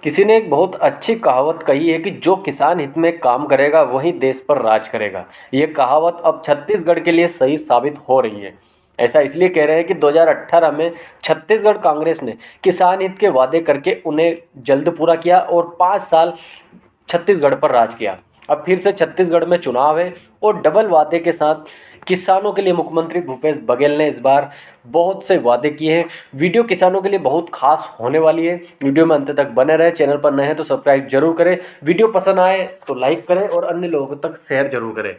किसी ने एक बहुत अच्छी कहावत कही है कि जो किसान हित में काम करेगा वही देश पर राज करेगा। ये कहावत अब छत्तीसगढ़ के लिए सही साबित हो रही है। ऐसा इसलिए कह रहे हैं कि 2018 में छत्तीसगढ़ कांग्रेस ने किसान हित के वादे करके उन्हें जल्द पूरा किया और 5 साल छत्तीसगढ़ पर राज किया। अब फिर से छत्तीसगढ़ में चुनाव है और डबल वादे के साथ किसानों के लिए मुख्यमंत्री भूपेश बघेल ने इस बार बहुत से वादे किए हैं। वीडियो किसानों के लिए बहुत खास होने वाली है। वीडियो में अंत तक बने रहे। चैनल पर नए हैं तो सब्सक्राइब जरूर करें। वीडियो पसंद आए तो लाइक करें और अन्य लोगों तक शेयर जरूर करें।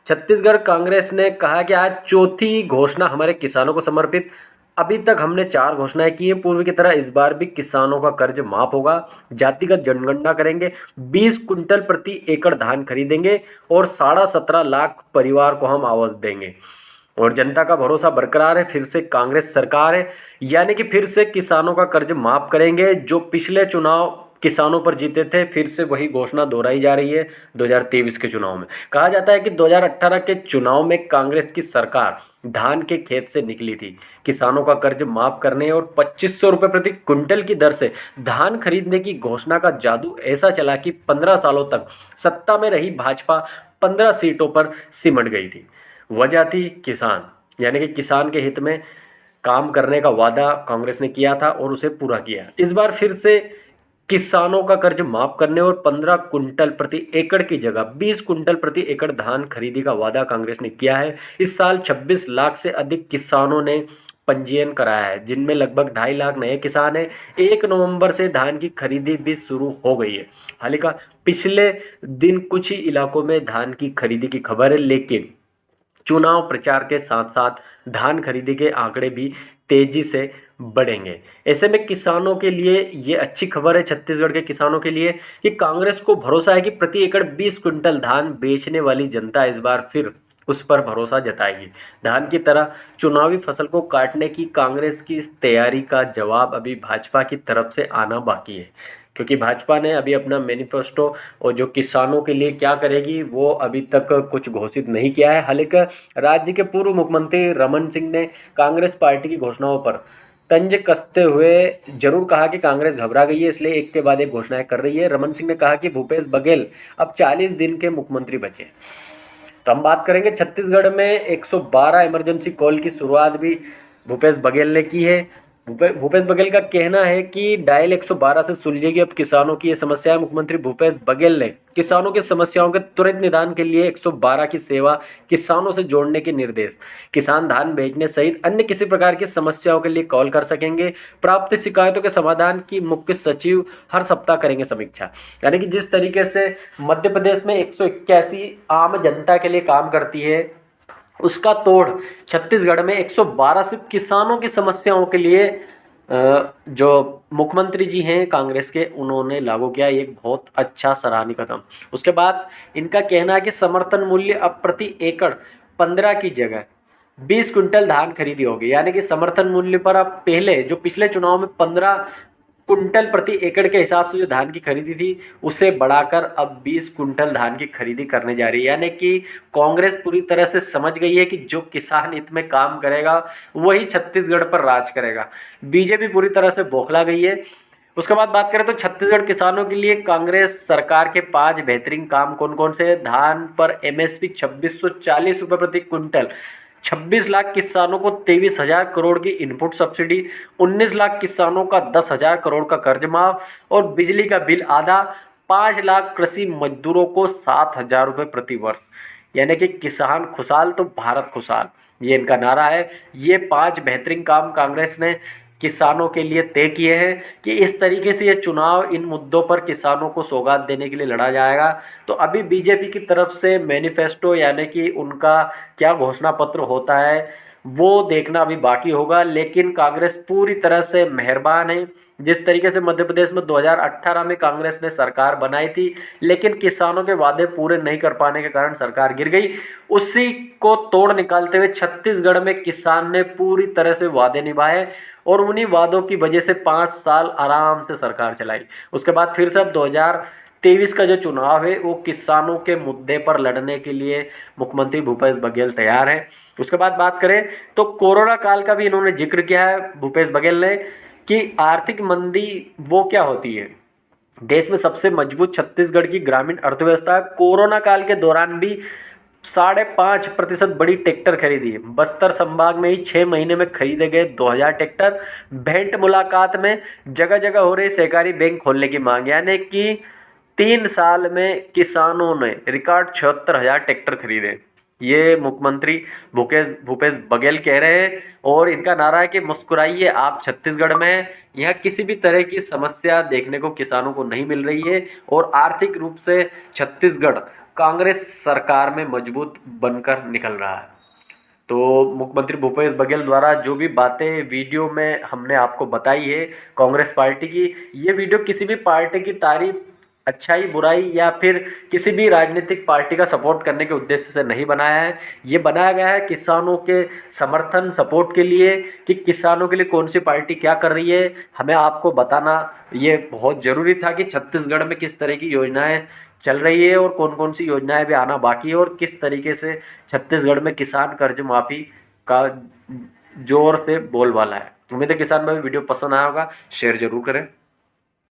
छत्तीसगढ़ कांग्रेस ने कहा कि आज चौथी घोषणा हमारे किसानों को समर्पित। अभी तक हमने 4 घोषणाएं की हैं। पूर्व की तरह इस बार भी किसानों का कर्ज माफ होगा। जातिगत जनगणना करेंगे। 20 कुंटल प्रति एकड़ धान खरीदेंगे और 17.5 लाख परिवार को हम आवास देंगे। और जनता का भरोसा बरकरार है। फिर से कांग्रेस सरकार है, यानी कि फिर से किसानों का कर्ज माफ करेंगे। जो पिछले चुनाव किसानों पर जीते थे, फिर से वही घोषणा दोहराई जा रही है 2023 के चुनाव में। कहा जाता है कि 2018 के चुनाव में कांग्रेस की सरकार धान के खेत से निकली थी। किसानों का कर्ज माफ करने और 2500 रुपये प्रति क्विंटल की दर से धान खरीदने की घोषणा का जादू ऐसा चला कि 15 सालों तक सत्ता में रही भाजपा 15 सीटों पर सिमट गई थी। वजह थी किसान, यानी कि किसान के हित में काम करने का वादा कांग्रेस ने किया था और उसे पूरा किया। इस बार फिर से किसानों का कर्ज माफ करने और 15 कुंटल प्रति एकड़ की जगह 20 कुंटल प्रति एकड़ धान खरीदी का वादा कांग्रेस ने किया है। इस साल 26 लाख से अधिक किसानों ने पंजीयन कराया है, जिनमें लगभग 2.5 लाख नए किसान हैं। 1 नवंबर से धान की खरीदी भी शुरू हो गई है। हालांकि पिछले दिन कुछ ही इलाकों में धान की खरीदी की खबर है, लेकिन चुनाव प्रचार के साथ साथ धान खरीदी के आंकड़े भी तेजी से बढ़ेंगे। ऐसे में किसानों के लिए ये अच्छी खबर है, छत्तीसगढ़ के किसानों के लिए, कि कांग्रेस को भरोसा है कि प्रति एकड़ 20 कुंटल धान बेचने वाली जनता इस बार फिर उस पर भरोसा जताएगी। धान की तरह चुनावी फसल को काटने की कांग्रेस की इस तैयारी का जवाब अभी भाजपा की तरफ से आना बाकी है, क्योंकि भाजपा ने अभी अपना मैनिफेस्टो और जो किसानों के लिए क्या करेगी वो अभी तक कुछ घोषित नहीं किया है। हालांकि राज्य के पूर्व मुख्यमंत्री रमन सिंह ने कांग्रेस पार्टी की घोषणाओं पर तंज कसते हुए जरूर कहा कि कांग्रेस घबरा गई है, इसलिए एक के बाद एक घोषणाएं कर रही है। रमन सिंह ने कहा कि भूपेश बघेल अब 40 दिन के मुख्यमंत्री बचे। तो हम बात करेंगे छत्तीसगढ़ में 112 इमरजेंसी कॉल की शुरुआत भी भूपेश बघेल ने की है। भूपेश बघेल का कहना है कि डायल 112 से सुलझेगी अब किसानों की ये समस्या है। मुख्यमंत्री भूपेश बघेल ने किसानों की समस्याओं के त्वरित निदान के लिए 112 की सेवा किसानों से जोड़ने के निर्देश। किसान धान बेचने सहित अन्य किसी प्रकार की समस्याओं के लिए कॉल कर सकेंगे। प्राप्त शिकायतों के समाधान की मुख्य सचिव हर सप्ताह करेंगे समीक्षा। यानी कि जिस तरीके से मध्य प्रदेश में 181 आम जनता के लिए काम करती है, उसका तोड़ छत्तीसगढ़ में 112 सिर्फ किसानों की समस्याओं के लिए जो मुख्यमंत्री जी हैं कांग्रेस के, उन्होंने लागू किया। एक बहुत अच्छा सराहनीय कदम। उसके बाद इनका कहना है कि समर्थन मूल्य अब प्रति एकड़ 15 की जगह 20 कुंटल धान खरीदी होगी। यानी कि समर्थन मूल्य पर अब पहले जो पिछले चुनाव में 15 कुंटल प्रति एकड़ के हिसाब से जो धान की खरीदी थी, उसे बढ़ाकर अब 20 कुंटल धान की खरीदी करने जा रही है। यानी कि कांग्रेस पूरी तरह से समझ गई है कि जो किसान हित में काम करेगा वही छत्तीसगढ़ पर राज करेगा। बीजेपी पूरी तरह से बौखला गई है। उसके बाद बात करें तो छत्तीसगढ़ किसानों के लिए कांग्रेस सरकार के 5 बेहतरीन काम कौन कौन से हैं। धान पर एमएसपी 2640 रुपये प्रति क्विंटल, 26 लाख किसानों को 23,000 करोड़ की इनपुट सब्सिडी, 19 लाख किसानों का 10,000 करोड़ का कर्ज माफ और बिजली का बिल आधा, 5 लाख कृषि मजदूरों को 7,000 रुपये प्रति वर्ष। यानी कि किसान खुशहाल तो भारत खुशहाल, ये इनका नारा है। ये 5 बेहतरीन काम कांग्रेस ने किसानों के लिए तय किए हैं कि इस तरीके से ये चुनाव इन मुद्दों पर किसानों को सौगात देने के लिए लड़ा जाएगा। तो अभी बीजेपी की तरफ से मैनिफेस्टो यानी कि उनका क्या घोषणा पत्र होता है वो देखना अभी बाकी होगा, लेकिन कांग्रेस पूरी तरह से मेहरबान है। जिस तरीके से मध्य प्रदेश में 2018 में कांग्रेस ने सरकार बनाई थी, लेकिन किसानों के वादे पूरे नहीं कर पाने के कारण सरकार गिर गई, उसी को तोड़ निकालते हुए छत्तीसगढ़ में किसान ने पूरी तरह से वादे निभाए और उन्हीं वादों की वजह से 5 साल आराम से सरकार चलाई। उसके बाद फिर से अब 2023 का जो चुनाव है वो किसानों के मुद्दे पर लड़ने के लिए मुख्यमंत्री भूपेश बघेल तैयार है। उसके बाद बात करें तो कोरोना काल का भी इन्होंने जिक्र किया है भूपेश बघेल ने, कि आर्थिक मंदी वो क्या होती है। देश में सबसे मजबूत छत्तीसगढ़ की ग्रामीण अर्थव्यवस्था। कोरोना काल के दौरान भी 5.5% बड़ी ट्रैक्टर खरीदी। बस्तर संभाग में ही 6 महीने में खरीदे गए 2000 ट्रैक्टर। भेंट मुलाकात में जगह जगह हो रही सहकारी बैंक खोलने की मांग, यानी कि 3 साल में किसानों ने रिकॉर्ड 76,000 ट्रैक्टर खरीदे। ये मुख्यमंत्री भूपेश भूपेश बघेल कह रहे हैं और इनका नारा है कि मुस्कुराइए आप छत्तीसगढ़ में हैं। यहाँ किसी भी तरह की समस्या देखने को किसानों को नहीं मिल रही है और आर्थिक रूप से छत्तीसगढ़ कांग्रेस सरकार में मजबूत बनकर निकल रहा है। तो मुख्यमंत्री भूपेश बघेल द्वारा जो भी बातें वीडियो में हमने आपको बताई है कांग्रेस पार्टी की, ये वीडियो किसी भी पार्टी की तारीफ, अच्छाई बुराई या फिर किसी भी राजनीतिक पार्टी का सपोर्ट करने के उद्देश्य से नहीं बनाया है। ये बनाया गया है किसानों के समर्थन सपोर्ट के लिए कि किसानों के लिए कौन सी पार्टी क्या कर रही है, हमें आपको बताना ये बहुत ज़रूरी था कि छत्तीसगढ़ में किस तरह की योजनाएं चल रही है और कौन कौन सी योजनाएं भी आना बाकी है और किस तरीके से छत्तीसगढ़ में किसान कर्ज माफ़ी का जोर से बोलबाला है। उम्मीद है किसान भाई वीडियो पसंद आया होगा, शेयर जरूर करें।